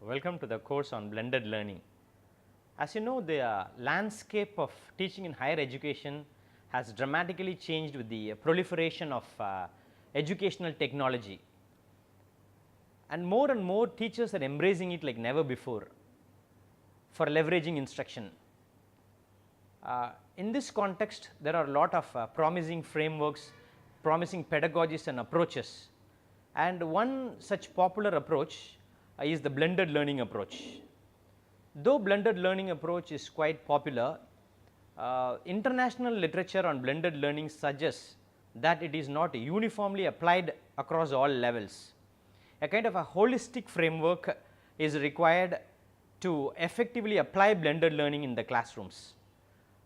Welcome to the course on blended learning. As you know, the landscape of teaching in higher education has dramatically changed with the proliferation of educational technology, and more teachers are embracing it like never before for leveraging instruction. In this context, there are a lot of promising frameworks, promising pedagogies and approaches, and one such popular approach is the blended learning approach. Though blended learning approach is quite popular, international literature on blended learning suggests that it is not uniformly applied across all levels. A kind of a holistic framework is required to effectively apply blended learning in the classrooms.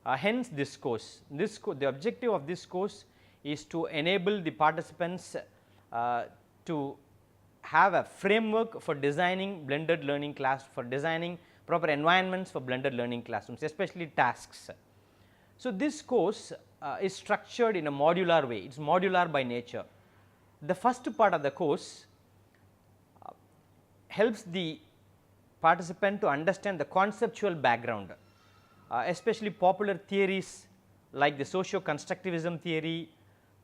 Hence this course, the objective of this course is to enable the participants to have a framework for designing blended learning for designing proper environments for blended learning classrooms, especially tasks. So, this course is structured in a modular way, it is modular by nature. The first part of the course helps the participant to understand the conceptual background, especially popular theories like the socio-constructivism theory,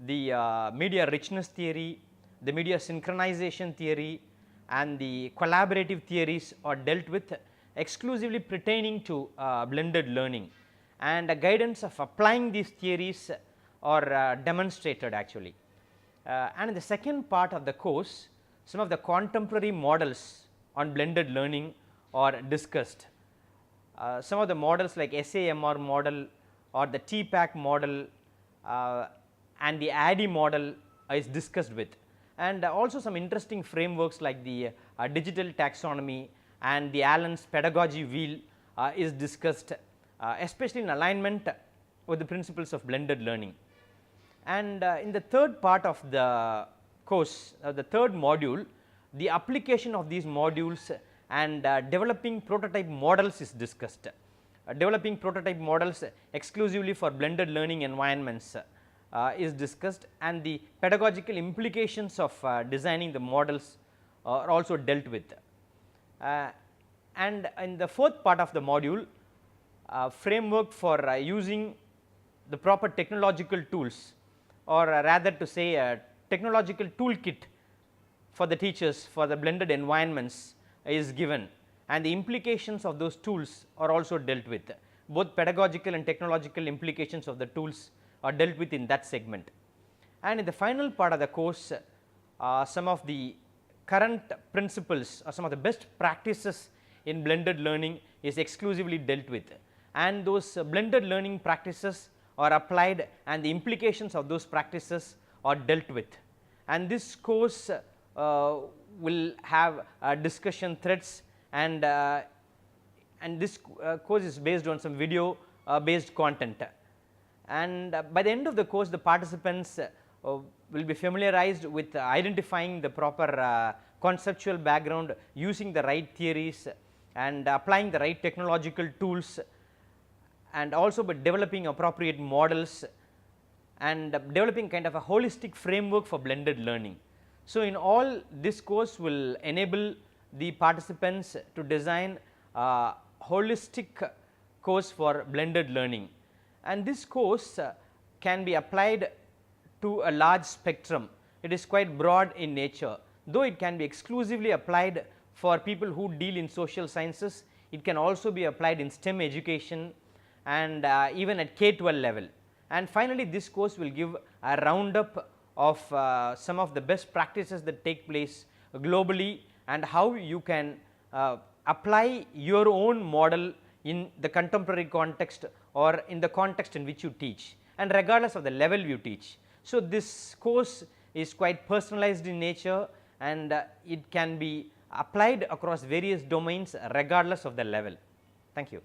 the media richness theory, the media synchronization theory, and the collaborative theories are dealt with exclusively pertaining to blended learning, and a guidance of applying these theories are demonstrated actually. And in the second part of the course, some of the contemporary models on blended learning are discussed. Some of the models like SAMR model or the TPAC model and the ADDIE model is discussed with, and also some interesting frameworks like the digital taxonomy and the Allen's pedagogy wheel is discussed, especially in alignment with the principles of blended learning. And in the third part of the course, the third module, the application of these modules and developing prototype models is discussed. Developing prototype models exclusively for blended learning environments is discussed, and the pedagogical implications of designing the models are also dealt with. And in the fourth part of the module, framework for using the proper technological tools, or rather to say a technological toolkit for the teachers for the blended environments is given, and the implications of those tools are also dealt with. Both pedagogical and technological implications of the tools are dealt with in that segment. And in the final part of the course, some of the current principles or some of the best practices in blended learning is exclusively dealt with, and those blended learning practices are applied and the implications of those practices are dealt with. And this course will have discussion threads, and this course is based on some video based content. And by the end of the course, the participants will be familiarized with identifying the proper conceptual background, using the right theories and applying the right technological tools, and also by developing appropriate models and developing kind of a holistic framework for blended learning. So, in all, this course will enable the participants to design a holistic course for blended learning, and this course can be applied to a large spectrum. It is quite broad in nature, though it can be exclusively applied for people who deal in social sciences. It can also be applied in STEM education and even at K-12 level. And finally, this course will give a roundup of some of the best practices that take place globally, and how you can apply your own model in the contemporary context or in the context in which you teach, and regardless of the level you teach. So, this course is quite personalized in nature, and it can be applied across various domains regardless of the level. Thank you.